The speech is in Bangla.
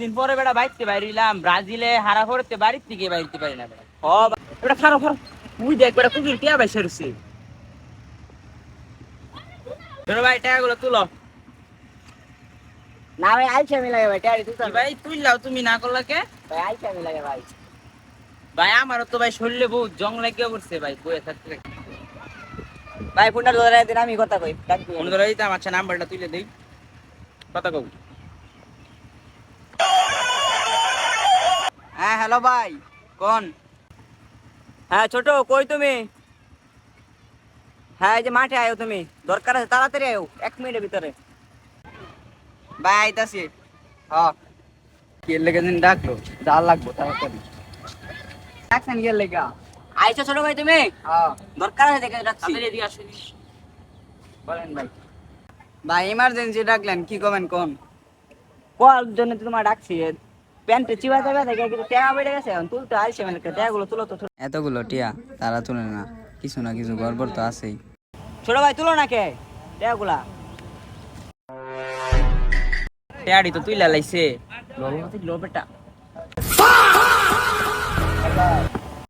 বহুদিন পরে বেটা বাইতে বাইরিলাম, ব্রাজিলে হারা করতে বাড়ির থেকে বাইতে পারি না বেটা। ও বেটা খারো খারো, তুই দেখ বেটা কুকুর টিয়া বাইসে রয়েছে। ছোট ভাই টাকাগুলো তুলো। না ভাই আইছে আমি লাগে ভাই টাড়ি তুই ভাই তুই লাও, তুমি না করলা কে? ভাই আইছে আমি লাগে ভাই। ভাই আমারও তো ভাই শরীরে বহুত জং লাগিয়ে পড়ছে ভাই, বয়ে থাকতে থাকতে। ভাই ফোনটা ধরে দিন আমি কথা কই ডাকবি। ফোন ধরে দিতাম, আচ্ছা নাম্বারটা তুলে দেই, কথা কব। হ্যাঁ হ্যালো ভাই কোন? হ্যাঁ ছোট কই তুমি? হ্যাঁ এই যে মাঠে আয়ো, তুমি দরকার আছে তাড়াতাড়ি আয়ো 1 মিনিটের ভিতরে। ভাই আইতাছি। হ্যাঁ কে লেগে দিন ডাকলো, যা লাগবো তাড়াতাড়ি। ডাকছেন গেল লেগা। আইছো ছোট ভাই তুমি? হ্যাঁ দরকার আছে দেখে ডাকছি। তাড়াতাড়ি এদিকে আসেনি। বলেন ভাই। ভাই ইমার্জেন্সি ডাকলেন, কি করবেন কোন? কোয়ার জন্য তো তোমার ডাকছি। প্যান্টে চিবা যাবে দেখে কিন্তু টাকা বেড়ে গেছে, এখন তুলতে আইছে মানে টাকাগুলো তুলো তো। এতগুলো টিয়া তারা তুলে না, কিছু না কিছু গড়বড় তো আছেই। ছোট ভাই তুলো না কে টাকাগুলা? টাড়ি তো তুই লাইছে, লো বেটা।